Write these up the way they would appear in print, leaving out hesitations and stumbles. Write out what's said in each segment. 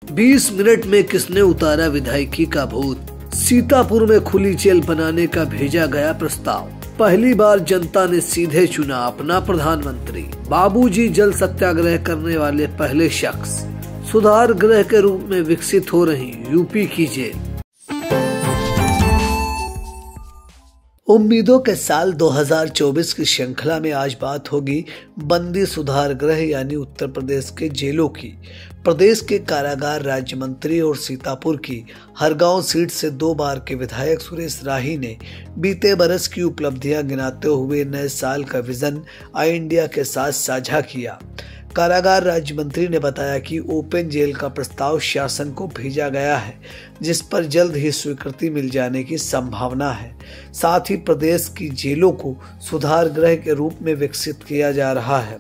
20 minute में किसने उतारा विधायकी का भूत? सीतापुर में खुली जेल बनाने का भेजा गया प्रस्ताव। पहली बार जनता ने सीधे चुना अपना प्रधानमंत्री। बाबूजी जल सत्याग्रह करने वाले पहले शख्स। सुधार गृह के रूप में विकसित हो रही यूपी की जेल। उम्मीदों के साल 2024 की श्रृंखला में आज बात होगी बंदी सुधार गृह यानी उत्तर प्रदेश के जेलों की। प्रदेश के कारागार राज्य मंत्री और सीतापुर की हरगांव सीट से 2 बार के विधायक सुरेश राही ने बीते बरस की उपलब्धियां गिनाते हुए नए साल का विजन आई इंडिया के साथ साझा किया। कारागार राज्य मंत्री ने बताया कि ओपन जेल का प्रस्ताव शासन को भेजा गया है, जिस पर जल्द ही स्वीकृति मिल जाने की संभावना है। साथ ही प्रदेश की जेलों को सुधार गृह के रूप में विकसित किया जा रहा है।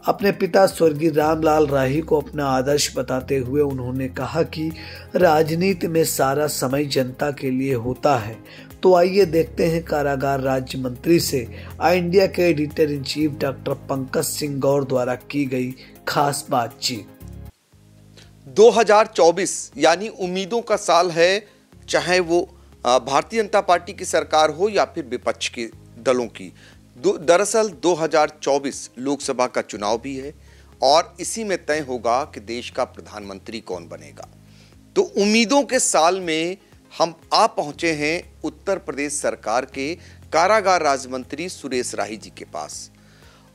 अपने पिता स्वर्गीय रामलाल राही को अपना आदर्श बताते हुए उन्होंने कहा कि राजनीति में सारा समय जनता के लिए होता है। तो आइए देखते हैं कारागार राज्य मंत्री से आई इंडिया के editor in chief doctor Pankaj Singh Gaur द्वारा की गई खास बातचीत। 2024 यानी उम्मीदों का साल है, चाहे वो भारतीय जनता पार्टी की सरकार हो या फिर विपक्ष के दलों की। दरअसल 2024 लोकसभा का चुनाव भी है और इसी में तय होगा कि देश का प्रधानमंत्री कौन बनेगा। तो उम्मीदों के साल में हम आ पहुंचे हैं उत्तर प्रदेश सरकार के कारागार राज्य मंत्री सुरेश राही जी के पास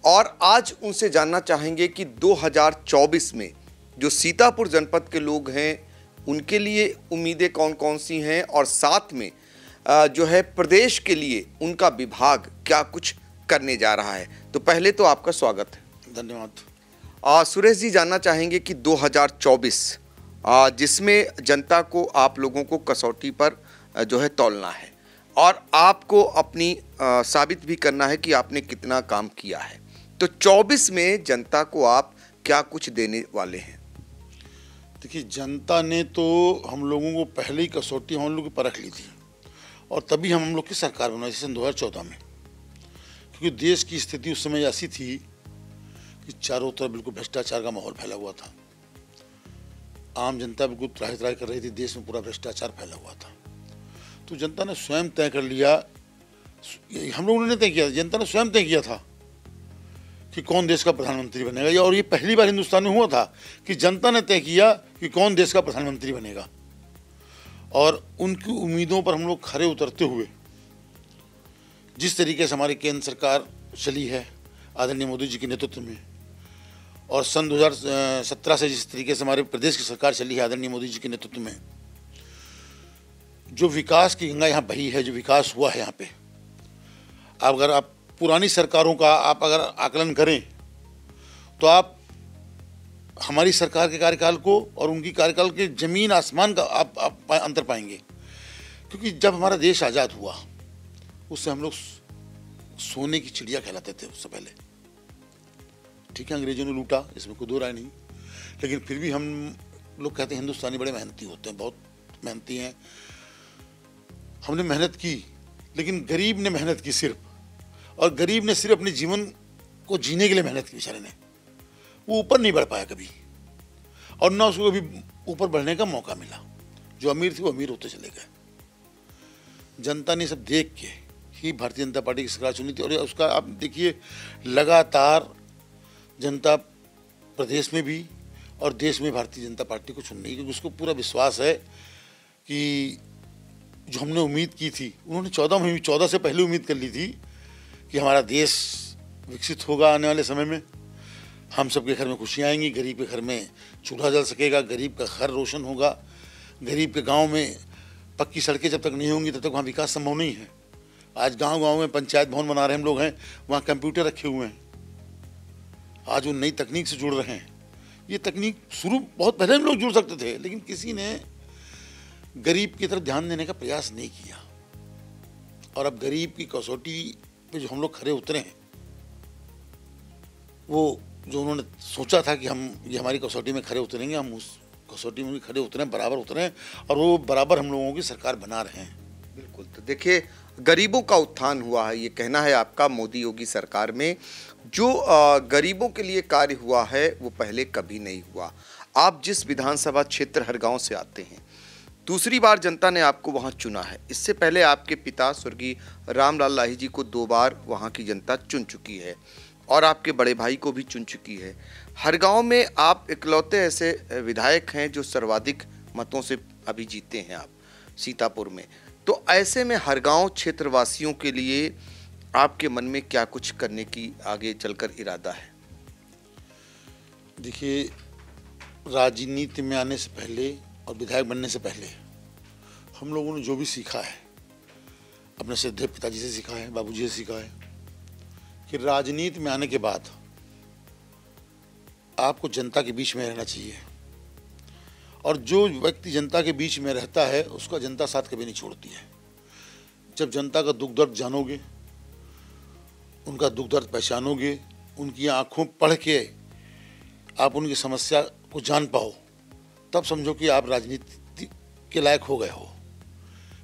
और आज उनसे जानना चाहेंगे कि 2024 में जो सीतापुर जनपद के लोग हैं उनके लिए उम्मीदें कौन कौन सी हैं और साथ में जो है प्रदेश के लिए उनका विभाग क्या कुछ करने जा रहा है। तो पहले तो आपका स्वागत है। धन्यवाद। सुरेश जी, जानना चाहेंगे कि 2024 जिसमें जनता को आप लोगों को कसौटी पर जो है तौलना है और आपको अपनी साबित भी करना है कि आपने कितना काम किया है, तो 24 में जनता को आप क्या कुछ देने वाले हैं? देखिए, जनता ने तो हम लोगों को पहले ही कसौटी हम लोग की परख ली थी और तभी हम लोग की सरकार बनाई सन 2014 में, क्योंकि देश की स्थिति उस समय ऐसी थी कि चारों तरफ बिल्कुल भ्रष्टाचार का माहौल फैला हुआ था। आम जनता बिल्कुल त्राही त्राही कर रही थी, देश में पूरा भ्रष्टाचार फैला हुआ था। तो जनता ने स्वयं तय कर लिया, हम लोगों ने तय किया, जनता ने स्वयं तय किया था कि कौन देश का प्रधानमंत्री बनेगा। और ये पहली बार हिंदुस्तान में हुआ था कि जनता ने तय किया कि कौन देश का प्रधानमंत्री बनेगा। और उनकी उम्मीदों पर हम लोग खरे उतरते हुए जिस तरीके से हमारी केंद्र सरकार चली है आदरणीय मोदी जी के नेतृत्व में, और सन 2017 से जिस तरीके से हमारे प्रदेश की सरकार चली है आदरणीय मोदी जी के नेतृत्व में, जो विकास की गंगा यहाँ बही है, जो विकास हुआ है यहाँ पे, अगर आप पुरानी सरकारों का आप अगर आकलन करें तो आप हमारी सरकार के कार्यकाल को और उनकी कार्यकाल के जमीन आसमान का आप अंतर पाएंगे। क्योंकि जब हमारा देश आज़ाद हुआ उससे हम लोग सोने की चिड़िया कहलाते थे उससे पहले। ठीक है, अंग्रेजों ने लूटा, इसमें कोई दो राय नहीं, लेकिन फिर भी हम लोग कहते हैं हिंदुस्तानी बड़े मेहनती होते हैं, बहुत मेहनती हैं। हमने मेहनत की, लेकिन गरीब ने मेहनत की सिर्फ, और गरीब ने सिर्फ अपने जीवन को जीने के लिए मेहनत की। बेचारे ने वो ऊपर नहीं बढ़ पाया कभी, और ना उसको कभी ऊपर बढ़ने का मौका मिला। जो अमीर थे वो अमीर होते चले गए। जनता ने सब देख के ही भारतीय जनता पार्टी की सरकार चुनी थी। और उसका आप देखिए, लगातार जनता प्रदेश में भी और देश में भारतीय जनता पार्टी को चुन रही है, क्योंकि उसको पूरा विश्वास है कि जो हमने उम्मीद की थी, उन्होंने 14 से पहले उम्मीद कर ली थी कि हमारा देश विकसित होगा आने वाले समय में, हम सबके घर में खुशियाँ आएंगी, गरीब के घर में चूल्हा जल सकेगा, गरीब का घर रोशन होगा, गरीब के गांव में पक्की सड़कें जब तक नहीं होंगी तब तक वहाँ विकास संभव नहीं है। आज गांव-गांव में पंचायत भवन बना रहे हम लोग हैं, वहाँ कंप्यूटर रखे हुए हैं, आज वो नई तकनीक से जुड़ रहे हैं। ये तकनीक शुरू बहुत पहले हम लोग जुड़ सकते थे, लेकिन किसी ने गरीब की तरफ ध्यान देने का प्रयास नहीं किया। और अब गरीब की कसौटी पे जो हम लोग खरे उतरे हैं, वो जो उन्होंने सोचा था कि हम ये हमारी कसौटी में खरे उतरेंगे, हम उस कसौटी में भी खरे उतरे, बराबर उतरे, और वो बराबर हम लोगों की सरकार बना रहे हैं। बिल्कुल। तो देखिए, गरीबों का उत्थान हुआ है, ये कहना है आपका मोदी योगी सरकार में। जो गरीबों के लिए कार्य हुआ है वो पहले कभी नहीं हुआ। आप जिस विधानसभा क्षेत्र हरगांव से आते हैं, दूसरी बार जनता ने आपको वहां चुना है। इससे पहले आपके पिता स्वर्गीय रामलाल लाही जी को 2 बार वहां की जनता चुन चुकी है और आपके बड़े भाई को भी चुन चुकी है। हरगांव में आप इकलौते ऐसे विधायक हैं जो सर्वाधिक मतों से अभी जीते हैं आप सीतापुर में। तो ऐसे में हरगांव क्षेत्रवासियों के लिए आपके मन में क्या कुछ करने की आगे चलकर इरादा है? देखिए, राजनीति में आने से पहले और विधायक बनने से पहले हम लोगों ने जो भी सीखा है, अपने श्रद्धेय पिताजी से सीखा है, बाबूजी से सीखा है कि राजनीति में आने के बाद आपको जनता के बीच में रहना चाहिए और जो व्यक्ति जनता के बीच में रहता है उसका जनता साथ कभी नहीं छोड़ती है। जब जनता का दुख दर्द जानोगे, उनका दुख दर्द पहचानोगे, उनकी आंखों पढ़ के आप उनकी समस्या को जान पाओ, तब समझो कि आप राजनीति के लायक हो गए हो।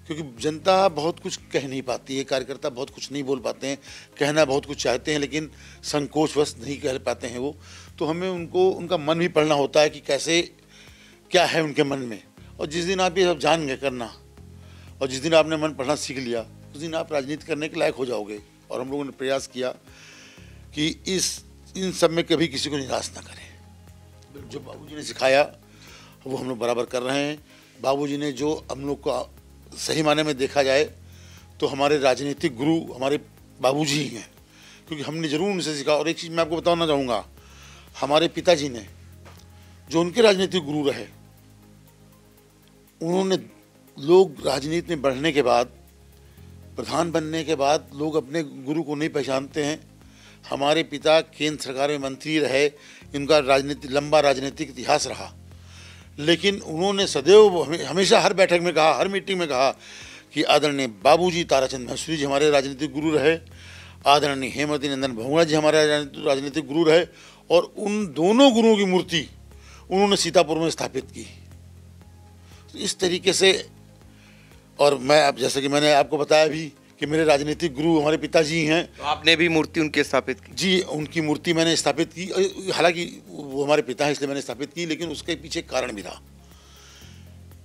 क्योंकि जनता बहुत कुछ कह नहीं पाती है, कार्यकर्ता बहुत कुछ नहीं बोल पाते हैं, कहना बहुत कुछ चाहते हैं लेकिन संकोचवश नहीं कह पाते हैं वो। तो हमें उनका मन भी पढ़ना होता है कि कैसे क्या है उनके मन में। और जिस दिन आप ये सब जान गए करना और जिस दिन आपने मन पढ़ना सीख लिया, उस दिन आप राजनीति करने के लायक हो जाओगे। और हम लोगों ने प्रयास किया कि इन सब में कभी किसी को निराश ना करें। जो बाबूजी ने सिखाया वो हम लोग बराबर कर रहे हैं। बाबूजी ने जो हम लोग को सही माने में देखा जाए तो हमारे राजनीतिक गुरु हमारे बाबूजी ही हैं, क्योंकि हमने ज़रूर उनसे सीखा। और एक चीज़ मैं आपको बताना चाहूँगा, हमारे पिताजी ने जो उनके राजनीतिक गुरु रहे, उन्होंने लोग राजनीति में बढ़ने के बाद, प्रधान बनने के बाद लोग अपने गुरु को नहीं पहचानते हैं। हमारे पिता केंद्र सरकार में मंत्री रहे, इनका लंबा राजनीतिक इतिहास रहा, लेकिन उन्होंने सदैव हमेशा हर बैठक में कहा, हर मीटिंग में कहा कि आदरणीय बाबूजी ताराचंद महसूरी जी हमारे राजनीतिक गुरु रहे, आदरणीय हेमवती नंदन बहुगुणा जी हमारे राजनीतिक गुरु रहे। और उन दोनों गुरुओं की मूर्ति उन्होंने सीतापुर में स्थापित की। तो इस तरीके से, और मैं अब जैसे कि मैंने आपको बताया भी कि मेरे राजनीतिक गुरु हमारे पिताजी हैं। तो आपने भी मूर्ति उनके स्थापित की? जी, उनकी मूर्ति मैंने स्थापित की। हालांकि वो हमारे पिता हैं इसलिए मैंने स्थापित की, लेकिन उसके पीछे कारण भी था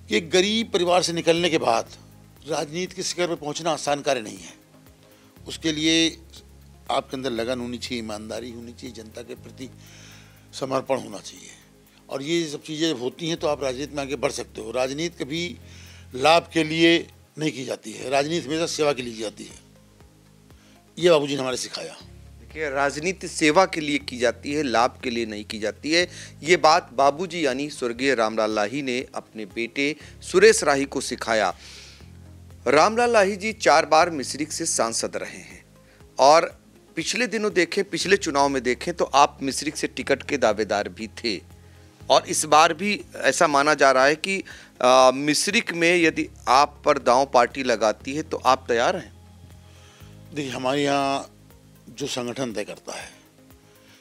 कि एक गरीब परिवार से निकलने के बाद राजनीति के शिखर पर पहुंचना आसान कार्य नहीं है। उसके लिए आपके अंदर लगन होनी चाहिए, ईमानदारी होनी चाहिए, जनता के प्रति समर्पण होना चाहिए। और ये सब चीज़ें होती हैं तो आप राजनीति में आगे बढ़ सकते हो। राजनीति कभी लाभ के लिए नहीं की जाती है, राजनीति हमेशा सेवा के लिए की जाती है। ये बाबूजी ने हमारे सिखाया। देखिए, राजनीति सेवा के लिए की जाती है, लाभ के लिए नहीं की जाती है। ये बात बाबूजी यानी स्वर्गीय रामलाल लाही ने अपने बेटे सुरेश राही को सिखाया। रामलाल लाही जी 4 बार मिश्रिख से सांसद रहे हैं और पिछले दिनों देखें, पिछले चुनाव में देखें तो आप मिश्रिख से टिकट के दावेदार भी थे और इस बार भी ऐसा माना जा रहा है कि मिश्रिख में यदि आप पर दांव पार्टी लगाती है तो आप तैयार हैं? देखिए, हमारे यहाँ जो संगठन तय करता है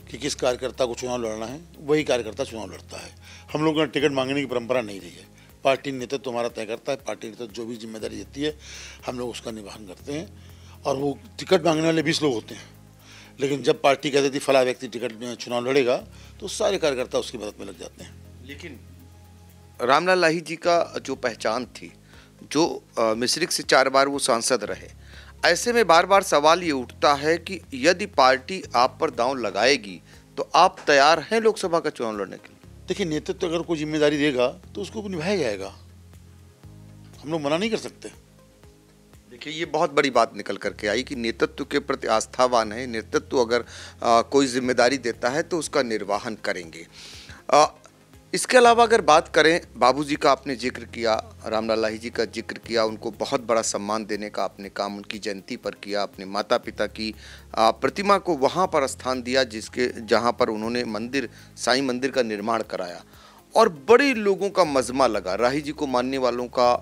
कि किस कार्यकर्ता को चुनाव लड़ना है, वही कार्यकर्ता चुनाव लड़ता है। हम लोगों ने टिकट मांगने की परंपरा नहीं रही है। पार्टी नेतृत्व हमारा तय करता है। पार्टी नेतृत्व जो भी जिम्मेदारी देती है हम लोग उसका निर्वहन करते हैं। और वो टिकट मांगने वाले 20 लोग होते हैं, लेकिन जब पार्टी कहती थी फला व्यक्ति टिकट में चुनाव लड़ेगा तो सारे कार्यकर्ता उसकी मदद में लग जाते हैं। लेकिन रामलाल लाही जी का जो पहचान थी, जो मिश्रिख से 4 बार वो सांसद रहे, ऐसे में बार बार सवाल ये उठता है कि यदि पार्टी आप पर दांव लगाएगी तो आप तैयार हैं लोकसभा का चुनाव लड़ने के लिए? देखिए, नेतृत्व अगर कोई जिम्मेदारी देगा तो उसको निभाया जाएगा, हम लोग मना नहीं कर सकते। देखिए, ये बहुत बड़ी बात निकल करके आई कि नेतृत्व के प्रति आस्थावान है। नेतृत्व अगर कोई जिम्मेदारी देता है तो उसका निर्वहन करेंगे। इसके अलावा अगर बात करें, बाबूजी का आपने जिक्र किया, रामलाल लाही जी का जिक्र किया, उनको बहुत बड़ा सम्मान देने का आपने काम उनकी जयंती पर किया। अपने माता पिता की प्रतिमा को वहाँ पर स्थान दिया जहाँ पर उन्होंने मंदिर, साईं मंदिर का निर्माण कराया और बड़े लोगों का मजमा लगा। राही जी को मानने वालों का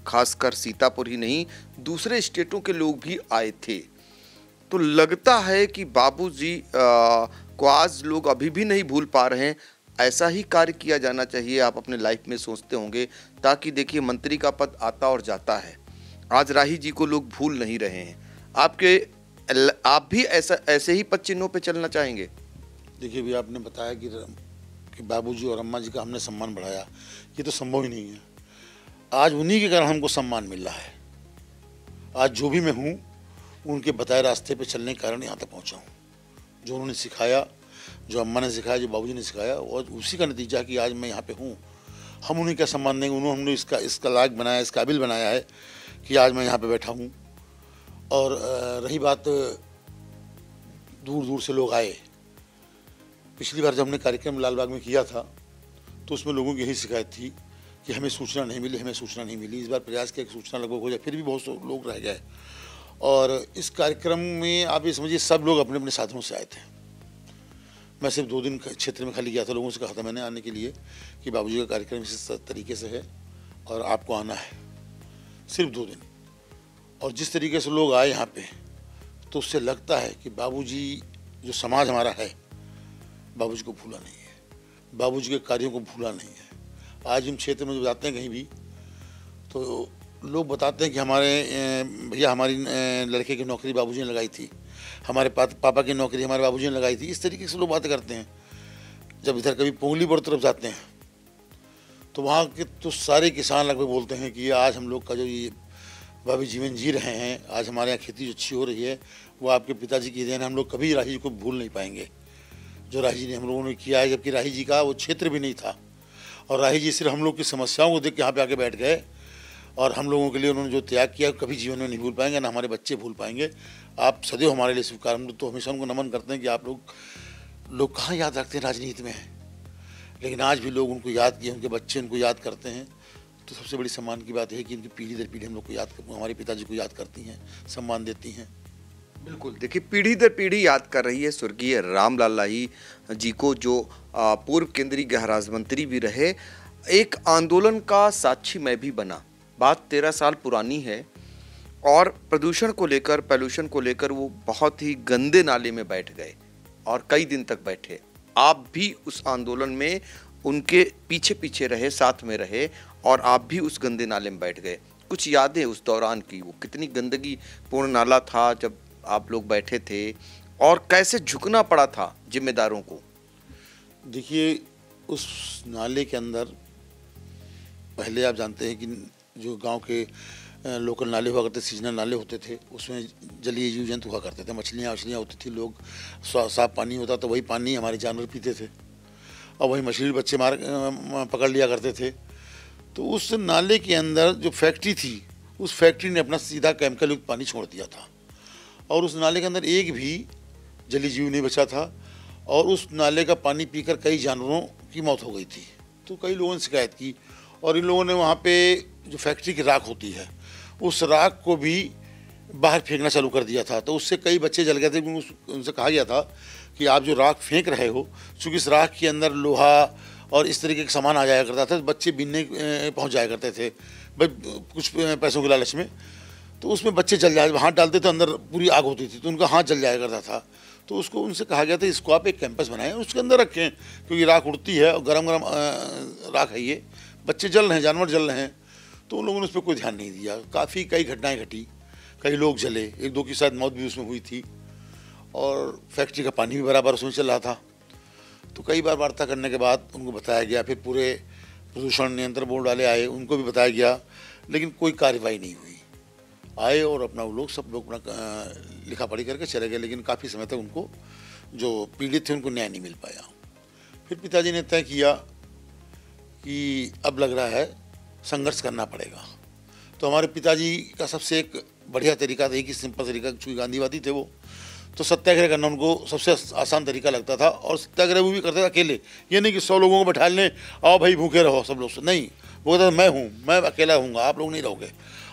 खासकर सीतापुर ही नहीं, दूसरे स्टेटों के लोग भी आए थे। तो लगता है कि बाबूजी को आज लोग अभी भी नहीं भूल पा रहे हैं। ऐसा ही कार्य किया जाना चाहिए, आप अपने लाइफ में सोचते होंगे, ताकि देखिए मंत्री का पद आता और जाता है। आज राही जी को लोग भूल नहीं रहे हैं। आप भी ऐसे ही पद चिन्हों पे चलना चाहेंगे? देखिए, भी आपने बताया कि कि बाबूजी और अम्मा जी का हमने सम्मान बढ़ाया, ये तो संभव ही नहीं है। आज उन्हीं के कारण हमको सम्मान मिल रहा है। आज जो भी मैं हूँ उनके बताए रास्ते पे चलने के कारण यहाँ तक पहुँचा हूँ। जो उन्होंने सिखाया, जो अम्मा ने सिखाया, जो बाबूजी ने सिखाया, और उसी का नतीजा कि आज मैं यहाँ पे हूँ। हम उन्हें क्या सम्मान देंगे? उन्होंने हमने इसका लायक बनाया, इस काबिल बनाया है कि आज मैं यहाँ पे बैठा हूँ। और रही बात, दूर दूर से लोग आए। पिछली बार जब हमने कार्यक्रम लालबाग में किया था तो उसमें लोगों की यही शिकायत थी कि हमें सूचना नहीं मिली, हमें सूचना नहीं मिली। इस बार प्रयास किया कि सूचना लगभग हो जाए, फिर भी बहुत से लोग रह गए। और इस कार्यक्रम में आप ये समझिए सब लोग अपने अपने साधनों से आए थे। मैं सिर्फ 2 दिन क्षेत्र में खाली गया था, लोगों से कहा था मैंने आने के लिए कि बाबूजी का कार्यक्रम इस तरीके से है और आपको आना है, सिर्फ 2 दिन। और जिस तरीके से लोग आए यहाँ पे, तो उससे लगता है कि बाबूजी, जो समाज हमारा है, बाबूजी को भूला नहीं है, बाबूजी के कार्यों को भूला नहीं है। आज हम क्षेत्र में जब जाते हैं कहीं भी तो लोग बताते हैं कि हमारे भैया हमारी लड़के की नौकरी बाबूजी ने लगाई थी, हमारे पापा की नौकरी हमारे बाबूजी ने लगाई थी। इस तरीके से लोग बातें करते हैं। जब इधर कभी पोंगलीपुर तरफ जाते हैं तो वहाँ के तो सारे किसान लगभग बोलते हैं कि आज हम लोग का जो ये भाभी जीवन जी रहे हैं, आज हमारे यहाँ खेती जो अच्छी हो रही है, वो आपके पिताजी की देन है। हम लोग कभी राही जी को भूल नहीं पाएंगे, जो राही जी ने हम लोगों ने किया है। जबकि राही जी का वो क्षेत्र भी नहीं था, और राही जी सिर्फ हम लोग की समस्याओं को देख के यहाँ पे आके बैठ गए, और हम लोगों के लिए उन्होंने जो त्याग किया कभी जीवन में नहीं भूल पाएंगे, ना हमारे बच्चे भूल पाएंगे। आप सदैव हमारे लिए स्वीकार। हम तो हमेशा उनको नमन करते हैं कि आप लोग कहाँ याद रखते हैं राजनीति में, लेकिन आज भी लोग उनको याद किए, उनके बच्चे उनको याद करते हैं। तो सबसे बड़ी सम्मान की बात है कि इनकी पीढ़ी दर पीढ़ी हम लोग को याद, हमारे पिताजी को याद करती हैं, सम्मान देती हैं। बिल्कुल, देखिए पीढ़ी दर पीढ़ी याद कर रही है स्वर्गीय रामलाल लाही जी को, जो पूर्व केंद्रीय गृह राज्य मंत्री भी रहे। एक आंदोलन का साक्षी मैं भी बना। बात 13 साल पुरानी है और प्रदूषण को लेकर, पॉल्यूशन को लेकर वो बहुत ही गंदे नाले में बैठ गए और कई दिन तक बैठे। आप भी उस आंदोलन में उनके पीछे पीछे रहे, साथ में रहे, और आप भी उस गंदे नाले में बैठ गए। कुछ यादें उस दौरान की, वो कितनी गंदगी पूर्ण नाला था जब आप लोग बैठे थे, और कैसे झुकना पड़ा था जिम्मेदारों को? देखिए, उस नाले के अंदर पहले आप जानते हैं कि जो गांव के लोकल नाले हुआ करते, सीजनल नाले होते थे, उसमें जलीय जीव जंतु हुआ करते थे, मछलियाँ होती थी। लोग साफ पानी होता तो वही पानी हमारे जानवर पीते थे, और वही मछली बच्चे पकड़ लिया करते थे। तो उस नाले के अंदर जो फैक्ट्री थी, उस फैक्ट्री ने अपना सीधा केमिकल युक्त पानी छोड़ दिया था, और उस नाले के अंदर एक भी जलीय जीव नहीं बचा था, और उस नाले का पानी पीकर कई जानवरों की मौत हो गई थी। तो कई लोगों ने शिकायत की, और इन लोगों ने वहाँ पे जो फैक्ट्री की राख होती है, उस राख को भी बाहर फेंकना चालू कर दिया था। तो उससे कई बच्चे जल गए थे। उनसे कहा गया था कि आप जो राख फेंक रहे हो, चूँकि इस राख के अंदर लोहा और इस तरीके का सामान आ जाया करता था, बच्चे बीनने पहुँच जाया करते थे कुछ पैसों के लालच में। तो उसमें बच्चे जल जाए, हाथ डालते थे, अंदर पूरी आग होती थी, तो उनका हाथ जल जाया करता था। तो उसको उनसे कहा गया था इसको आप एक कैंपस बनाएं, उसके अंदर रखें, क्योंकि राख उड़ती है और गरम गरम राख है, ये बच्चे जल रहे हैं, जानवर जल रहे हैं। तो उन लोगों ने उस पर कोई ध्यान नहीं दिया। कई घटनाएं घटी, कई लोग जले, 1-2 की शायद मौत भी उसमें हुई थी, और फैक्ट्री का पानी भी बराबर उसमें चल रहा था। तो कई बार वार्ता करने के बाद उनको बताया गया, फिर पूरे प्रदूषण नियंत्रण बोर्ड वाले आए, उनको भी बताया गया, लेकिन कोई कार्रवाई नहीं हुई। आए और अपना वो लोग सब लोग अपना लिखा पढ़ी करके चले गए, लेकिन काफ़ी समय तक उनको, जो पीड़ित थे, उनको न्याय नहीं मिल पाया। फिर पिताजी ने तय किया कि अब लग रहा है संघर्ष करना पड़ेगा। तो हमारे पिताजी का सबसे एक बढ़िया तरीका था, एक ही सिंपल तरीका, चूँकि गांधीवादी थे वो, तो सत्याग्रह करना उनको सबसे आसान तरीका लगता था। और सत्याग्रह वो भी करते थे अकेले, ये नहीं कि 100 लोगों को बैठा लें, आओ भाई भूखे रहो सब लोग से, नहीं, वो कहता मैं हूँ, मैं अकेला हूँगा, आप लोग नहीं रहोगे।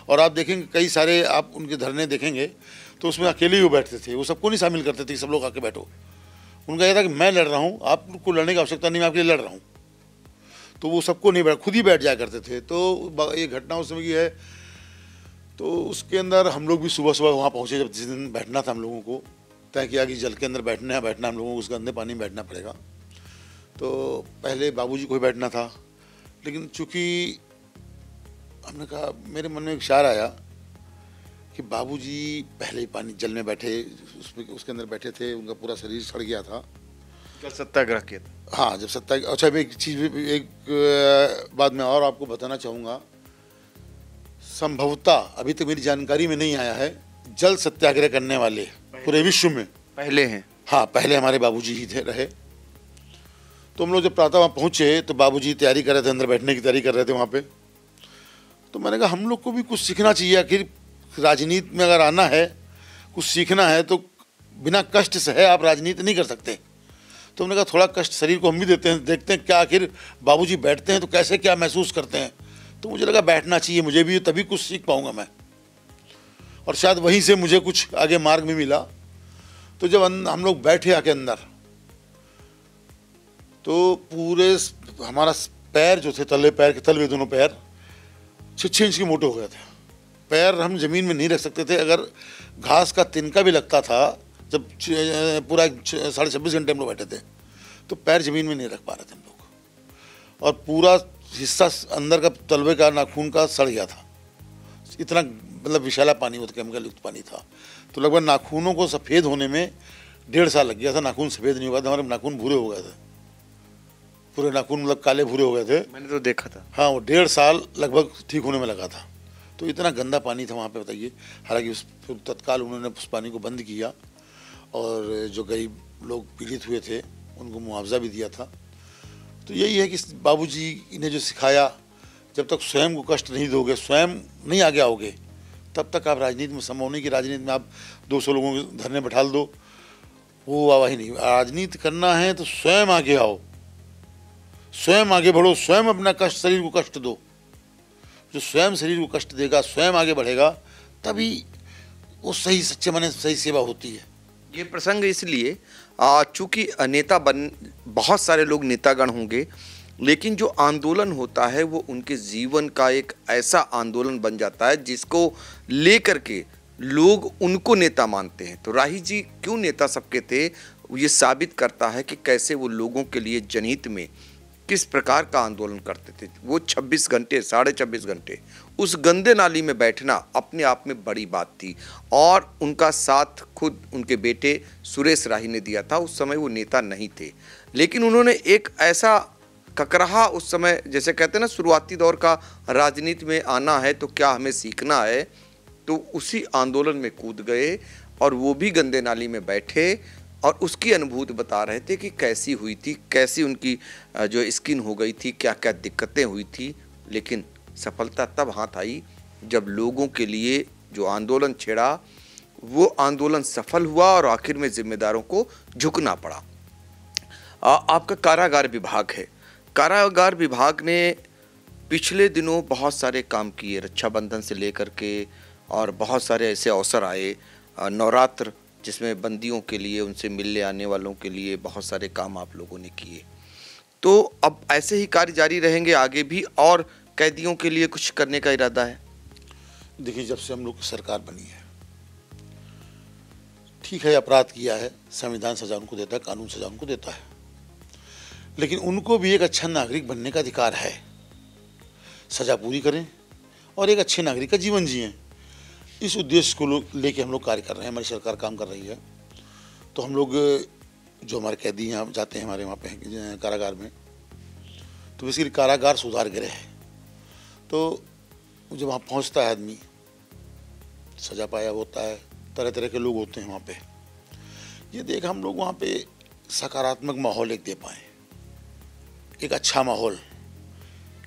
और आप देखेंगे कई सारे आप उनके धरने देखेंगे तो उसमें अकेले ही वो बैठते थे, वो सबको नहीं शामिल करते थे, सब लोग आके बैठो। उनका यह था कि मैं लड़ रहा हूँ, आपको लड़ने की आवश्यकता नहीं, मैं आपके लिए लड़ रहा हूँ। तो वो सबको नहीं बैठ, खुद ही बैठ जाया करते थे। तो ये घटना उस समय की है। तो उसके अंदर हम लोग भी सुबह सुबह वहाँ पहुँचे, जब जिस दिन बैठना था हम लोगों को तय किया कि जल के अंदर बैठना हम लोगों को उस गंदे पानी में बैठना पड़ेगा। तो पहले बाबूजी को ही बैठना था, लेकिन चूँकि हमने कहा, मेरे मन में एक ख्याल आया कि बाबूजी पहले ही पानी जल में बैठे, उसके अंदर बैठे थे, उनका पूरा शरीर सड़ गया था, जल सत्याग्रह किया था। हाँ, जब सत्याग्रह। अच्छा, एक चीज़ एक बात मैं और आपको बताना चाहूँगा। संभवतः अभी तक मेरी जानकारी में नहीं आया है, जल सत्याग्रह करने वाले पूरे विश्व में पहले हैं। हाँ, पहले हमारे बाबूजी ही थे रहे। तो हम लोग जब प्रातः वहाँ पहुँचे तो बाबूजी तैयारी कर रहे थे, अंदर बैठने की तैयारी कर रहे थे वहाँ पे। तो मैंने कहा हम लोग को भी कुछ सीखना चाहिए, आखिर राजनीति में अगर आना है, कुछ सीखना है तो बिना कष्ट से है आप राजनीति नहीं कर सकते। तो हमने कहा थोड़ा कष्ट शरीर को हम भी देते हैं, देखते हैं क्या आखिर बाबूजी बैठते हैं तो कैसे क्या महसूस करते हैं। तो मुझे लगा बैठना चाहिए मुझे भी, तभी कुछ सीख पाऊंगा मैं, और शायद वहीं से मुझे कुछ आगे मार्ग भी मिला। तो जब हम लोग बैठे आके अंदर, तो पूरे हमारा पैर जो थे, तले पैर के तलवे दोनों पैर 6 इंच के मोटे हो गए थे। पैर हम जमीन में नहीं रख सकते थे, अगर घास का तिनका भी लगता था, जब पूरा 26.5 घंटे हम लोग बैठे थे, तो पैर जमीन में नहीं रख पा रहे थे हम लोग। और पूरा हिस्सा अंदर का तलवे का नाखून का सड़ गया था, इतना मतलब विषैला पानी, वो केमिकल युक्त पानी था। तो लगभग नाखूनों को सफ़ेद होने में 1.5 साल लग गया था। नाखून सफ़ेद नहीं हुआ था, हमारे नाखून भूरे हो गए थे, पूरे नाखून मतलब काले भूरे हो गए थे। मैंने तो देखा था। हाँ, वो 1.5 साल लगभग ठीक होने में लगा था। तो इतना गंदा पानी था वहाँ पे, बताइए। हालांकि उस तत्काल उन्होंने उस पानी को बंद किया, और जो गरीब लोग पीड़ित हुए थे उनको मुआवजा भी दिया था। तो यही है कि बाबूजी ने जो सिखाया, जब तक स्वयं को कष्ट नहीं दोगे, स्वयं नहीं आगे आओगे, तब तक आप राजनीति में संभव नहीं कि राजनीति में आप 200 लोगों के धरने बैठा दो, वो आवाही नहीं। राजनीति करना है तो स्वयं आगे आओ, स्वयं आगे बढ़ो, स्वयं अपना कष्ट, शरीर को कष्ट दो। जो स्वयं शरीर को कष्ट देगा, स्वयं आगे बढ़ेगा, तभी वो सही सच्चे माने सही सेवा होती है। ये प्रसंग इसलिए चूंकि नेता बन, बहुत सारे लोग नेतागण होंगे, लेकिन जो आंदोलन होता है वो उनके जीवन का एक ऐसा आंदोलन बन जाता है जिसको लेकर के लोग उनको नेता मानते हैं। तो राही जी क्यों नेता सबके थे, ये साबित करता है कि कैसे वो लोगों के लिए जनहित में किस प्रकार का आंदोलन करते थे। वो 26 घंटे, 26.5 घंटे उस गंदे नाली में बैठना अपने आप में बड़ी बात थी, और उनका साथ खुद उनके बेटे सुरेश राही ने दिया था। उस समय वो नेता नहीं थे, लेकिन उन्होंने एक ऐसा ककरहा उस समय, जैसे कहते हैं ना शुरुआती दौर का, राजनीति में आना है तो क्या हमें सीखना है, तो उसी आंदोलन में कूद गए और वो भी गंदे नाली में बैठे और उसकी अनुभूति बता रहे थे कि कैसी हुई थी, कैसी उनकी जो स्किन हो गई थी, क्या क्या दिक्कतें हुई थी। लेकिन सफलता तब हाथ आई जब लोगों के लिए जो आंदोलन छेड़ा वो आंदोलन सफल हुआ और आखिर में जिम्मेदारों को झुकना पड़ा। आपका कारागार विभाग है, कारागार विभाग ने पिछले दिनों बहुत सारे काम किए, रक्षाबंधन से लेकर के, और बहुत सारे ऐसे अवसर आए, नवरात्र जिसमें बंदियों के लिए, उनसे मिलने आने वालों के लिए बहुत सारे काम आप लोगों ने किए। तो अब ऐसे ही कार्य जारी रहेंगे आगे भी, और कैदियों के लिए कुछ करने का इरादा है? देखिए, जब से हम लोग की सरकार बनी है, ठीक है अपराध किया है, संविधान सजा उनको देता है, कानून सजा उनको देता है, लेकिन उनको भी एक अच्छा नागरिक बनने का अधिकार है। सजा पूरी करें और एक अच्छे नागरिक का जीवन जिएं, इस उद्देश्य को लेके हम लोग कार्य कर रहे हैं, हमारी सरकार काम कर रही है। तो हम लोग जो हमारे कैदी यहाँ जाते हैं, हमारे वहाँ पे कारागार में, तो बेसिकली कारागार सुधार गृह है। तो जब वहाँ पहुँचता है आदमी, सजा पाया होता है, तरह तरह के लोग होते हैं वहाँ पे, ये देख हम लोग वहाँ पे सकारात्मक माहौल एक दे पाएँ, एक अच्छा माहौल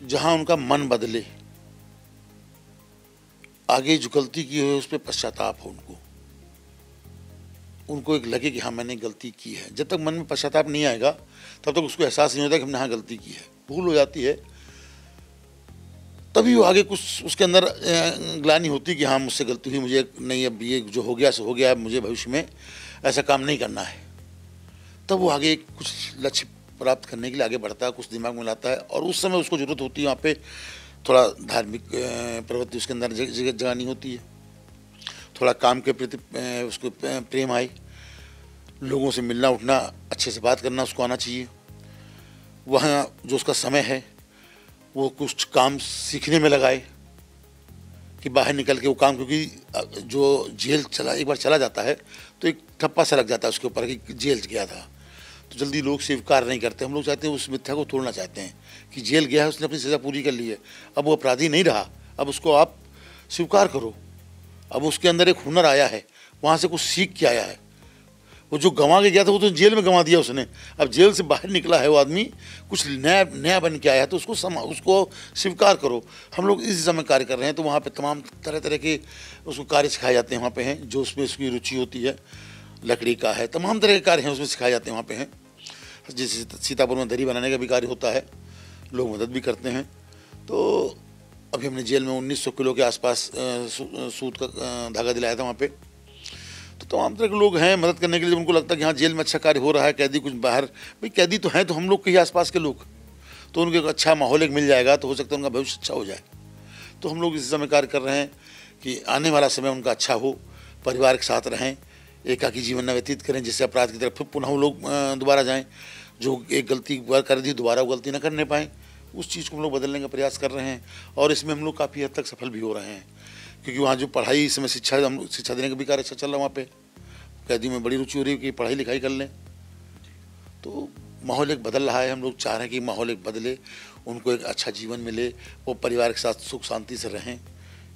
जहाँ उनका मन बदले, आगे जो गलती की है उस पर पश्चाताप हो, उनको एक लगे कि हाँ मैंने गलती की है। जब तक मन में पश्चाताप नहीं आएगा तब तक उसको एहसास नहीं होता कि हमने हाँ गलती की है, भूल हो जाती है, तभी वो आगे कुछ उसके अंदर ग्लानि होती कि हाँ मुझसे गलती हुई, मुझे नहीं, अब ये जो हो गया सो हो गया, मुझे भविष्य में ऐसा काम नहीं करना है। तब वो आगे कुछ लक्ष्य प्राप्त करने के लिए आगे बढ़ता है, कुछ दिमाग में लाता है, और उस समय उसको ज़रूरत होती है वहाँ पे थोड़ा धार्मिक प्रवृत्ति उसके अंदर जगानी होती है, थोड़ा काम के प्रति उसको प्रेम आए, लोगों से मिलना उठना, अच्छे से बात करना उसको आना चाहिए। वहाँ जो उसका समय है वो कुछ काम सीखने में लगाए कि बाहर निकल के वो काम, क्योंकि जो जेल चला एक बार चला जाता है तो एक ठप्पा सा लग जाता है उसके ऊपर कि जेल गया था, तो जल्दी लोग स्वीकार नहीं करते। हम लोग चाहते हैं, उस मिथ्या को तोड़ना चाहते हैं कि जेल गया है, उसने अपनी सज़ा पूरी कर ली है, अब वो अपराधी नहीं रहा, अब उसको आप स्वीकार करो। अब उसके अंदर एक हुनर आया है, वहाँ से कुछ सीख के आया है। वो जो गंवा के गया था वो तो जेल में गंवा दिया उसने, अब जेल से बाहर निकला है वो आदमी, कुछ नया नया बन के आया है, तो उसको स्वीकार करो। हम लोग इस दिशा में कार्य कर रहे हैं। तो वहाँ पे तमाम तरह तरह के उसको कार्य सिखाए जाते हैं, वहाँ पे हैं जो उसमें उसकी रुचि होती है, लकड़ी का है, तमाम तरह के कार्य हैं उसमें सिखाए जाते हैं, वहाँ पे हैं। जैसे सीतापुर में दरी बनाने का भी कार्य होता है, लोग मदद भी करते हैं। तो अभी हमने जेल में 1900 किलो के आसपास सूत का धागा दिलाया था वहाँ पे। तो तमाम तरह के लोग हैं मदद करने के लिए, उनको लगता है कि हाँ जेल में अच्छा कार्य हो रहा है, कैदी कुछ बाहर, भाई कैदी तो हैं तो हम लोग के ही आसपास के लोग, तो उनको एक अच्छा माहौल एक मिल जाएगा तो हो सकता है उनका भविष्य अच्छा हो जाए। तो हम लोग इस समय कार्य कर रहे हैं कि आने वाला समय उनका अच्छा हो, परिवार के साथ रहें, एकाकी जीवन न व्यतीत करें, जिससे अपराध की तरफ फिर पुनः वो लोग दोबारा जाएँ, जो एक गलती कर दी दोबारा वो गलती न करने पाएँ, उस चीज़ को हम लोग बदलने का प्रयास कर रहे हैं। और इसमें हम लोग काफ़ी हद तक सफल भी हो रहे हैं, क्योंकि वहाँ जो पढ़ाई इस समय शिक्षा देने का भी कार्य अच्छा चल रहा है। वहाँ पे कैदियों में बड़ी रुचि हो रही है कि पढ़ाई लिखाई कर लें, तो माहौल एक बदल रहा है। हम लोग चाह रहे हैं कि माहौल एक बदले, उनको एक अच्छा जीवन मिले, वो परिवार के साथ सुख शांति से रहें।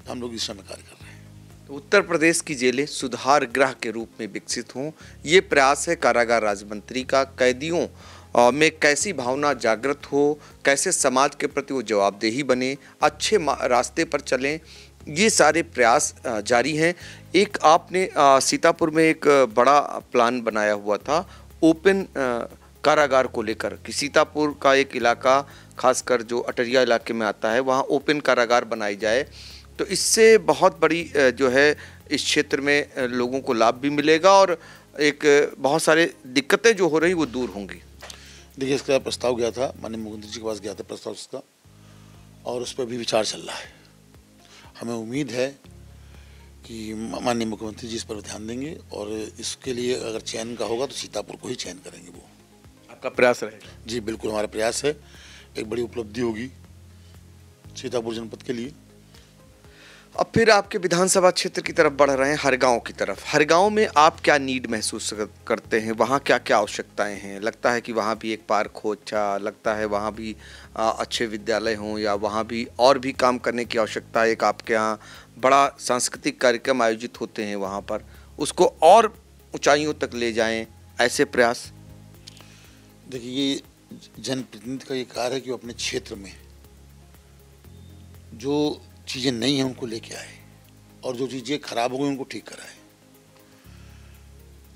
हम लोग इस समय कार्य कर रहे हैं। तो उत्तर प्रदेश की जेलें सुधार गृह के रूप में विकसित हों, ये प्रयास है कारागार राज्य मंत्री का। कैदियों में कैसी भावना जागृत हो, कैसे समाज के प्रति वो जवाबदेही बने, अच्छे रास्ते पर चलें, ये सारे प्रयास जारी हैं। एक आपने सीतापुर में एक बड़ा प्लान बनाया हुआ था ओपन कारागार को लेकर कि सीतापुर का एक इलाका, खासकर जो अटरिया इलाके में आता है, वहाँ ओपन कारागार बनाई जाए। तो इससे बहुत बड़ी जो है इस क्षेत्र में लोगों को लाभ भी मिलेगा और एक बहुत सारे दिक्कतें जो हो रही वो दूर होंगी। देखिए, इसका प्रस्ताव गया था, माननीय मुख्यमंत्री जी के पास गया था प्रस्ताव इसका, और उस पर भी विचार चल रहा है। हमें उम्मीद है कि माननीय मुख्यमंत्री जी इस पर ध्यान देंगे और इसके लिए अगर चयन का होगा तो सीतापुर को ही चयन करेंगे। वो आपका प्रयास रहेगा? जी बिल्कुल, हमारा प्रयास है, एक बड़ी उपलब्धि होगी सीतापुर जनपद के लिए। अब फिर आपके विधानसभा क्षेत्र की तरफ बढ़ रहे हैं, हरगांव की तरफ। हरगांव में आप क्या नीड महसूस करते हैं, वहाँ क्या क्या आवश्यकताएं हैं? लगता है कि वहाँ भी एक पार्क हो, अच्छा लगता है वहाँ भी अच्छे विद्यालय हों, या वहाँ भी और भी काम करने की आवश्यकता है? एक आपके यहाँ बड़ा सांस्कृतिक कार्यक्रम आयोजित होते हैं, वहाँ पर उसको और ऊंचाइयों तक ले जाएं, ऐसे प्रयास? देखिए, ये जनप्रतिनिधि का ये कार्य है कि वो अपने क्षेत्र में जो चीज़ें नहीं हैं उनको लेके आए और जो चीज़ें खराब हो गई उनको ठीक कराए।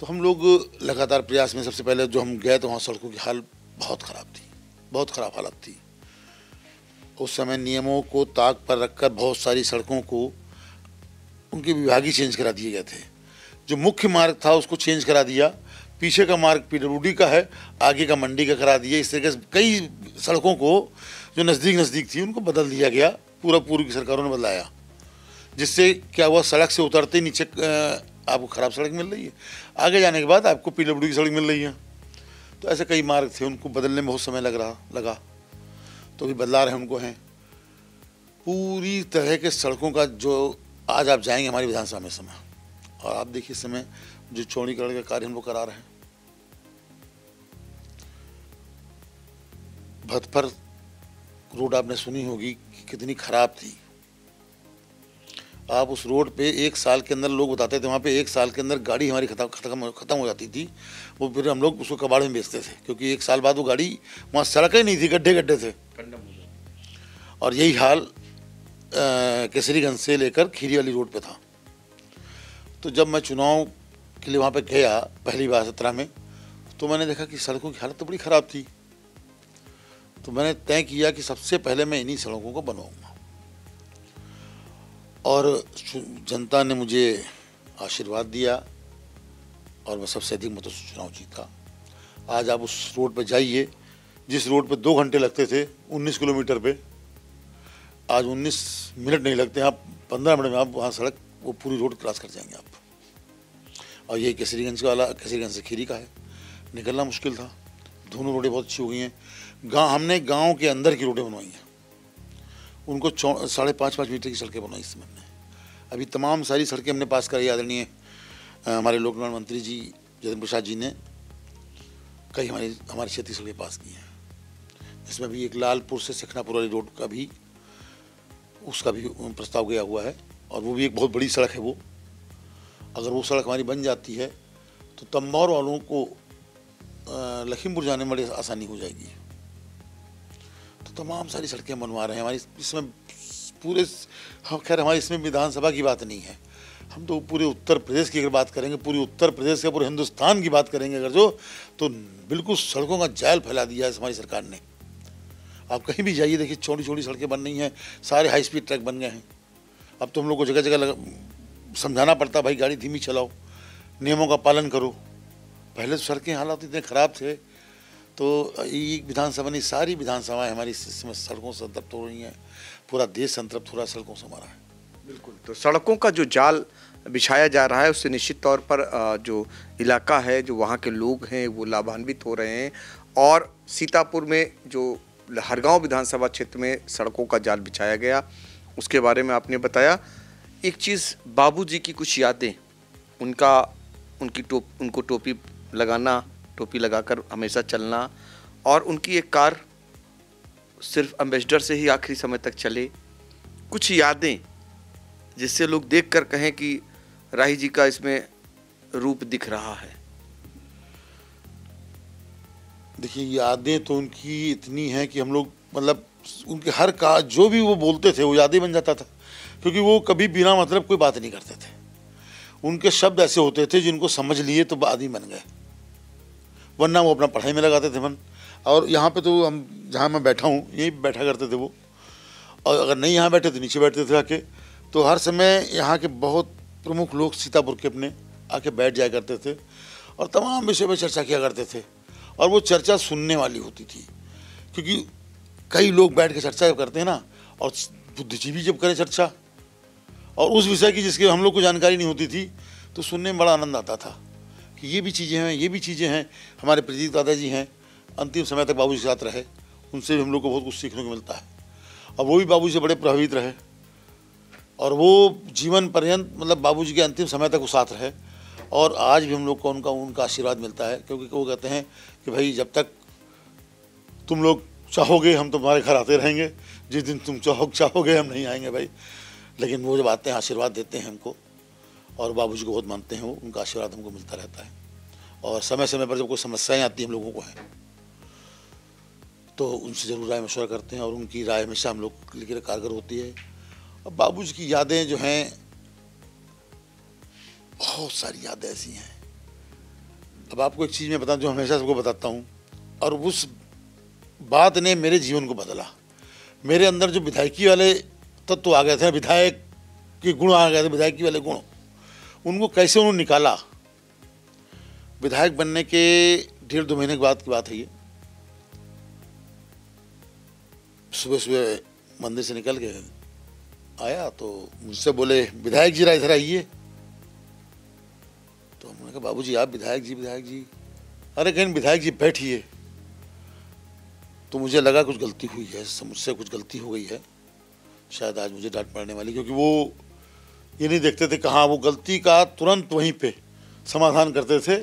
तो हम लोग लगातार प्रयास में, सबसे पहले जो हम गए तो वहाँ सड़कों की हाल बहुत ख़राब थी, बहुत ख़राब हालत थी। उस समय नियमों को ताक पर रखकर बहुत सारी सड़कों को उनके विभाग ही चेंज करा दिए गए थे। जो मुख्य मार्ग था उसको चेंज करा दिया, पीछे का मार्ग PWD का है, आगे का मंडी का करा दिया। इस तरीके से कई सड़कों को जो नज़दीक थी उनको बदल दिया गया, पूर्व की सरकारों ने बदलाया, जिससे क्या हुआ, सड़क से उतरते नीचे आपको ख़राब सड़क मिल रही है, आगे जाने के बाद आपको PWD की सड़क मिल रही है। तो ऐसे कई मार्ग थे, उनको बदलने में बहुत समय लगा, तो भी बदला रहे उनको हैं। पूरी तरह के सड़कों का जो आज आप जाएंगे हमारी विधानसभा में समय, और आप देखिए इस समय जो चौड़ीकरण का कार्य हम लोग करा रहे हैं। भतफर रोड आपने सुनी होगी कि कितनी खराब थी। आप उस रोड पे एक साल के अंदर, लोग बताते थे वहाँ पे एक साल के अंदर गाड़ी हमारी खत्म हो जाती थी। वो फिर हम लोग उसको कबाड़ में बेचते थे, क्योंकि एक साल बाद वो गाड़ी, वहाँ सड़क ही नहीं थी, गड्ढे थे। और यही हाल केसरीगंज से लेकर खीरी वाली रोड पे था। तो जब मैं चुनाव के लिए वहाँ पे गया पहली बार 17 में, तो मैंने देखा कि सड़कों की हालत तो बड़ी ख़राब थी। तो मैंने तय किया कि सबसे पहले मैं इन्हीं सड़कों को बनवाऊंगा, और जनता ने मुझे आशीर्वाद दिया और मैं सबसे अधिक मतों से चुनाव जीता। आज आप उस रोड पे जाइए, जिस रोड पे 2 घंटे लगते थे 19 किलोमीटर पे, आज 19 मिनट नहीं लगते, आप 15 मिनट में आप वहाँ सड़क, वो पूरी रोड क्रॉस कर जाएंगे आप। और ये केसरीगंज से खीरी का है, निकलना मुश्किल था। दोनों रोडें बहुत अच्छी हो गई हैं। हमने गांव के अंदर की रोडें बनवाई हैं, उनको 5.5 मीटर की सड़कें बनवाई इस समय हमने। अभी तमाम सारी सड़कें हमने पास कराई, आदरणीय हमारे लोक निर्माण मंत्री जी जतिन प्रसाद जी ने, कई हमारी क्षेत्रीय सड़कें पास की हैं, जिसमें भी एक लालपुर से सखनापुर वाली रोड का भी उसका भी प्रस्ताव गया हुआ है, और वो भी एक बहुत बड़ी सड़क है। वो अगर वो सड़क हमारी बन जाती है तो तम्बौर वालों को लखीमपुर जाने में बड़ी आसानी हो जाएगी। तो तमाम सारी सड़कें बनवा रहे हैं हमारी, इसमें पूरे, खैर हमारी इसमें विधानसभा की बात नहीं है, हम तो पूरे उत्तर प्रदेश की अगर बात करेंगे, पूरे उत्तर प्रदेश का, पूरे हिंदुस्तान की बात करेंगे अगर जो, तो बिल्कुल सड़कों का जाल फैला दिया है हमारी सरकार ने। आप कहीं भी जाइए देखिए छोटी छोटी सड़कें बन रही हैं, सारे हाई स्पीड ट्रैक बन गए हैं। अब तो हम लोग को जगह जगह समझाना पड़ता, भाई गाड़ी धीमी चलाओ, नियमों का पालन करो। पहले तो सड़कें हालात इतने ख़राब थे, तो ये विधानसभा नहीं, सारी विधानसभाएं हमारी इसमें सड़कों से संतृप्त हो रही हैं। पूरा देश संतृप्त हो रहा है सड़कों से हमारा। बिल्कुल, तो सड़कों का जो जाल बिछाया जा रहा है उससे निश्चित तौर पर जो इलाका है, जो वहाँ के लोग हैं, वो लाभान्वित हो रहे हैं। और सीतापुर में जो हरगांव विधानसभा क्षेत्र में सड़कों का जाल बिछाया गया, उसके बारे में आपने बताया। एक चीज़, बाबूजी की कुछ यादें, उनको टोपी लगाना, टोपी लगाकर हमेशा चलना, और उनकी एक कार सिर्फ एम्बेसडर से ही आखिरी समय तक चले, कुछ यादें जिससे लोग देखकर कहें कि राही जी का इसमें रूप दिख रहा है। देखिए, यादें तो उनकी इतनी हैं कि हम लोग मतलब उनके हर का जो भी वो बोलते थे वो यादें बन जाता था, क्योंकि वो कभी बिना मतलब कोई बात नहीं करते थे। उनके शब्द ऐसे होते थे जिनको समझ लिए तो आदमी बन गए, वरना वो अपना पढ़ाई में लगाते थे मन। और यहाँ पे तो हम जहाँ मैं बैठा हूँ यहीं बैठा करते थे वो, और अगर नहीं यहाँ बैठे तो नीचे बैठते थे आके। तो हर समय यहाँ के बहुत प्रमुख लोग सीतापुर के अपने आके बैठ जाया करते थे और तमाम विषय पर चर्चा किया करते थे, और वो चर्चा सुनने वाली होती थी, क्योंकि कई लोग बैठ के चर्चा करते हैं ना, और बुद्धिजीवी जब करें चर्चा और उस विषय की जिसकी हम लोग को जानकारी नहीं होती थी, तो सुनने में बड़ा आनंद आता था कि ये भी चीज़ें हैं, ये भी चीज़ें हैं। हमारे प्रदीप दादाजी हैं, अंतिम समय तक बाबू के साथ रहे, उनसे भी हम लोग को बहुत कुछ सीखने को मिलता है, और वो भी बाबू से बड़े प्रभावित रहे, और वो जीवन पर्यंत मतलब बाबूजी के अंतिम समय तक वो साथ रहे, और आज भी हम लोग को उनका आशीर्वाद मिलता है, क्योंकि वो कहते हैं कि भाई जब तक तुम लोग चाहोगे हम तुम्हारे घर आते रहेंगे, जिस दिन तुम चाहोगे हम नहीं आएंगे भाई। लेकिन वो जब आते हैं आशीर्वाद देते हैं हमको, और बाबूजी को बहुत मानते हैं वो, उनका आशीर्वाद हमको मिलता रहता है। और समय समय पर जब कोई समस्याएं आती हैं हम लोगों को हैं, तो उनसे ज़रूर राय मशवरा करते हैं, और उनकी राय हमेशा हम लोग के लिए कारगर होती है। अब बाबूजी की यादें जो हैं, बहुत सारी यादें ऐसी हैं। अब आपको एक चीज़ मैं बताऊं जो हमेशा सबको बताता हूं, और उस बात ने मेरे जीवन को बदला। मेरे अंदर जो विधायकी वाले तत्व आ गए थे, विधायक के गुण आ गए थे, विधायकी वाले गुण, उनको कैसे उन्होंने निकाला। विधायक बनने के 1.5-2 महीने के बाद की बात है ये। सुबह सुबह मंदिर से निकल के आया तो मुझसे बोले, विधायक जी इधर आइए। तो हमने कहा, बाबूजी आप विधायक जी। अरे कहीं विधायक जी बैठिए। तो मुझे लगा कुछ गलती हुई है, मुझसे कुछ गलती हो गई है, शायद आज मुझे डांट पड़ने वाली, क्योंकि वो ये नहीं देखते थे कहाँ वो गलती का तुरंत वहीं पे समाधान करते थे,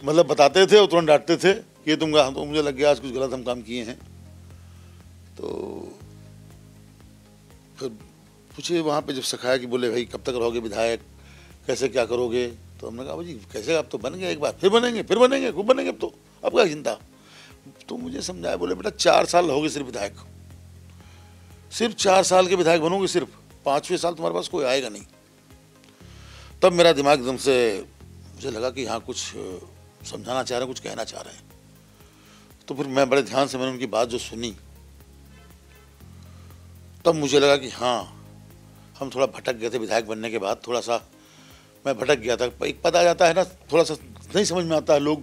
मतलब बताते थे और तुरंत डांटते थे कि ये तो मुझे लग गया आज कुछ गलत हम काम किए हैं। तो फिर पूछे वहाँ पे जब सिखाया कि बोले भाई कब तक रहोगे विधायक, कैसे क्या करोगे। तो हमने कहा, भाई कैसे, आप तो बन गए एक बार, फिर बनेंगे खूब बनेंगे, अब क्या चिंता। तो मुझे समझाया, बोले बेटा 4 साल रहोगे सिर्फ विधायक, सिर्फ 4 साल के विधायक बनोगे, सिर्फ 5वें साल तुम्हारे पास कोई आएगा नहीं। तब मेरा दिमाग एकदम से मुझे लगा कि हाँ कुछ समझाना चाह रहे हैं, कुछ कहना चाह रहे हैं। तो फिर मैं बड़े ध्यान से मैंने उनकी बात जो सुनी, तब मुझे लगा कि हाँ हम थोड़ा भटक गए थे विधायक बनने के बाद, थोड़ा सा मैं भटक गया था। एक पता आ जाता है ना, थोड़ा सा नहीं समझ में आता है, लोग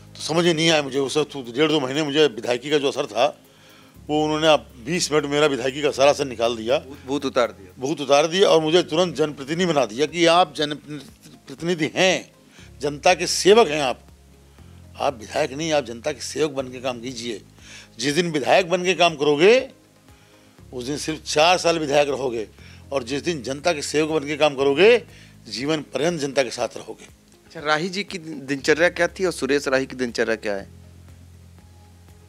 तो समझ ही नहीं आया मुझे। उस 1.5-2 महीने मुझे विधायकी का जो असर था वो उन्होंने 20 मिनट मेरा विधायकी का सारा असर निकाल दिया, बहुत उतार दिया, और मुझे तुरंत जनप्रतिनिधि बना दिया कि आप जनप्रतिनिधि हैं, जनता के सेवक हैं आप विधायक नहीं, आप जनता के सेवक बन के काम कीजिए। जिस दिन विधायक बन के काम करोगे उस दिन सिर्फ 4 साल विधायक रहोगे, और जिस दिन जनता के सेवक बन के काम करोगे जीवन पर्यंत जनता के साथ रहोगे। अच्छा, राही जी की दिनचर्या क्या थी और सुरेश राही की दिनचर्या क्या है?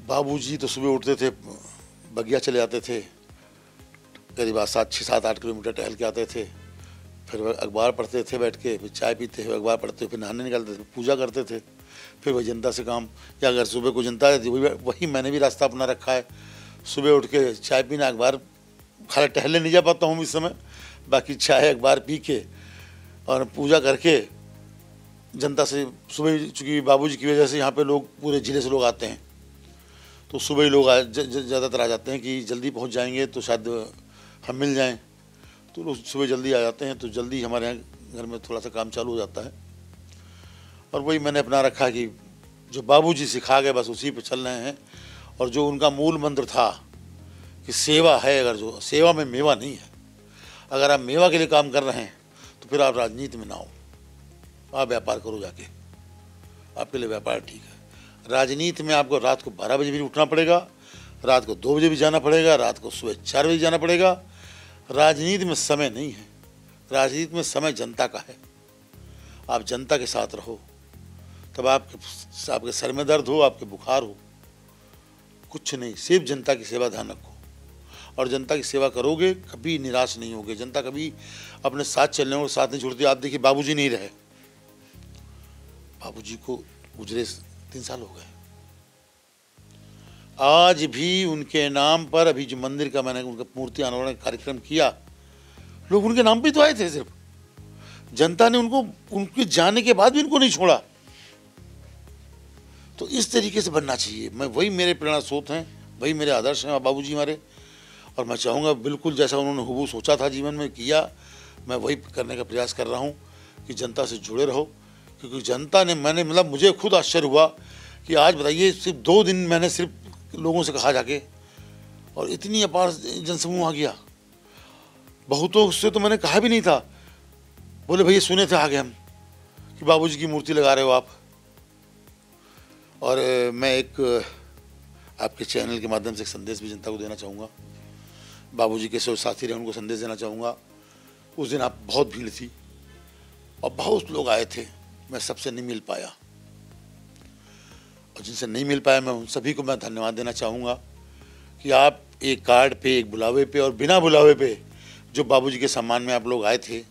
बाबूजी तो सुबह उठते थे, बगिया चले जाते थे, करीब 6-7-8 किलोमीटर टहल के आते थे, फिर अखबार पढ़ते थे बैठ के, फिर चाय पीते थे, अखबार पढ़ते, फिर नहाने निकलते थे, पूजा करते थे, फिर वही जनता से काम, या अगर सुबह को जनता रहती वही मैंने भी रास्ता अपना रखा है। सुबह उठ के चाय पीना, अखबार, खाली टहलने नहीं जा पाता हूँ इस समय, बाकी चाय अखबार पी के और पूजा करके जनता से सुबह, चूँकि बाबूजी की वजह से यहाँ पे लोग पूरे ज़िले से लोग आते हैं, तो सुबह ही लोग ज़्यादातर आ जाते हैं कि जल्दी पहुँच जाएंगे तो शायद हम मिल जाएं, तो लोग सुबह जल्दी आ जाते हैं, तो जल्दी हमारे यहाँ घर में थोड़ा सा काम चालू हो जाता है। और वही मैंने अपना रखा कि जो बाबूजी सिखा गए बस उसी पे चल रहे हैं। और जो उनका मूल मंत्र था कि सेवा है, अगर जो सेवा में मेवा नहीं है, अगर आप मेवा के लिए काम कर रहे हैं तो फिर आप राजनीति में ना हो, आप व्यापार करो जाके, आपके लिए व्यापार ठीक है। राजनीति में आपको रात को 12 बजे भी उठना पड़ेगा, रात को 2 बजे भी जाना पड़ेगा, रात को सुबह 4 बजे जाना पड़ेगा। राजनीति में समय नहीं है, राजनीति में समय जनता का है। आप जनता के साथ रहो, तब आपके सर में दर्द हो, आपके बुखार हो, कुछ नहीं, सिर्फ जनता की सेवा ध्यान रखो। और जनता की सेवा करोगे, कभी निराश नहीं होगे। जनता कभी अपने साथ चलने और साथ नहीं छोड़ती। आप देखिए, बाबूजी नहीं रहे, बाबूजी को गुजरे 3 साल हो गए, आज भी उनके नाम पर, अभी जो मंदिर का मैंने उनका मूर्ति अनावरण कार्यक्रम किया, लोग उनके नाम पे तो आए थे, सिर्फ जनता ने उनको, उनके जाने के बाद भी उनको नहीं छोड़ा। तो इस तरीके से बनना चाहिए। मैं वही मेरे प्रेरणा स्रोत हैं, वही मेरे आदर्श हैं बाबूजी हमारे। और मैं चाहूँगा बिल्कुल जैसा उन्होंने हुबहू सोचा था जीवन में किया, मैं वही करने का प्रयास कर रहा हूँ कि जनता से जुड़े रहो। क्योंकि जनता ने, मैंने मतलब मुझे खुद आश्चर्य हुआ कि आज बताइए, सिर्फ 2 दिन मैंने सिर्फ लोगों से कहा जाके, और इतनी अपार जनसमूह आ गया। बहुतों से तो मैंने कहा भी नहीं था, बोले भैया सुने थे आगे हम कि बाबूजी की मूर्ति लगा रहे हो आप। और मैं एक आपके चैनल के माध्यम से एक संदेश भी जनता को देना चाहूँगा। बाबूजी के जो साथी रहे उनको संदेश देना चाहूँगा। उस दिन आप बहुत भीड़ थी और बहुत लोग आए थे, मैं सबसे नहीं मिल पाया, और जिनसे नहीं मिल पाया मैं उन सभी को मैं धन्यवाद देना चाहूँगा कि आप एक कार्ड पे, एक बुलावे पे और बिना बुलावे पे जो बाबूजी के सम्मान में आप लोग आए थे,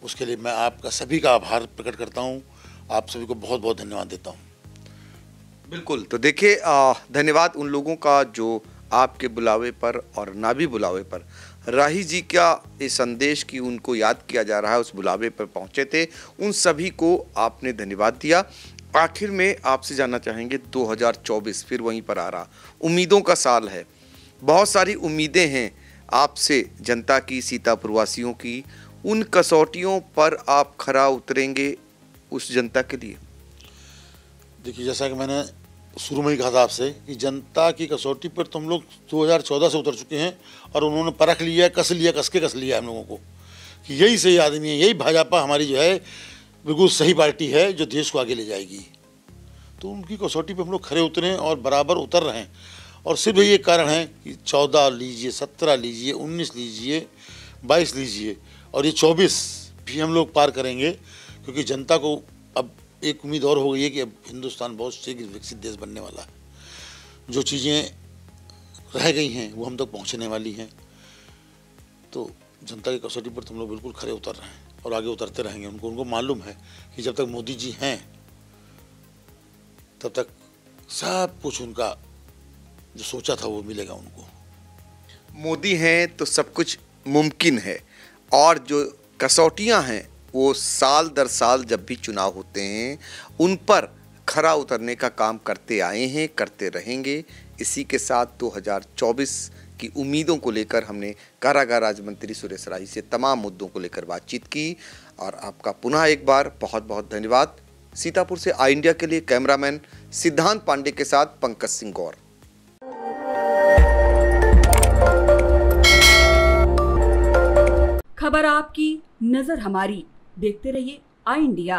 उसके लिए मैं आपका सभी का आभार प्रकट करता हूँ। आप सभी को बहुत बहुत धन्यवाद देता हूँ। बिल्कुल, तो देखिए, धन्यवाद उन लोगों का जो आपके बुलावे पर और ना भी बुलावे पर राही जी का ये संदेश कि उनको याद किया जा रहा है, उस बुलावे पर पहुंचे थे, उन सभी को आपने धन्यवाद दिया। आखिर में आपसे जानना चाहेंगे, 2024 फिर वहीं पर आ रहा, उम्मीदों का साल है, बहुत सारी उम्मीदें हैं आपसे, जनता की, सीतापुर वासियों की। उन कसौटियों पर आप खरा उतरेंगे उस जनता के लिए? देखिए, जैसा कि मैंने शुरू में ही कहा था आपसे कि जनता की कसौटी पर तो हम लोग 2014 से उतर चुके हैं, और उन्होंने परख लिया, कस लिया हम लोगों को कि यही सही आदमी है, यही भाजपा हमारी जो है बिल्कुल सही पार्टी है जो देश को आगे ले जाएगी। तो उनकी कसौटी पर हम लोग खरे उतरे हैं और बराबर उतर रहे हैं। और सिर्फ ये कारण है कि 14 लीजिए, 17 लीजिए, 19 लीजिए, 22 लीजिए, और ये 24 भी हम लोग पार करेंगे। क्योंकि जनता को अब एक उम्मीद और हो गई है कि अब हिंदुस्तान बहुत शीघ्र विकसित देश बनने वाला है। जो चीज़ें रह गई हैं वो हम तक पहुंचने वाली हैं। तो जनता की कसौटी पर तो हम लोग बिल्कुल खरे उतर रहे हैं और आगे उतरते रहेंगे। उनको मालूम है कि जब तक मोदी जी हैं तब तक सब कुछ उनका जो सोचा था वो मिलेगा उनको। मोदी हैं तो सब कुछ मुमकिन है, और जो कसौटियां हैं वो साल दर साल जब भी चुनाव होते हैं उन पर खरा उतरने का काम करते आए हैं, करते रहेंगे। इसी के साथ 2024 की उम्मीदों को लेकर हमने कारागार राज्य मंत्री सुरेश राही से तमाम मुद्दों को लेकर बातचीत की। और आपका पुनः एक बार बहुत बहुत धन्यवाद। सीतापुर से आई इंडिया के लिए कैमरामैन सिद्धांत पांडे के साथ पंकज सिंह गौर। खबर आपकी, नजर हमारी। देखते रहिए आई इंडिया।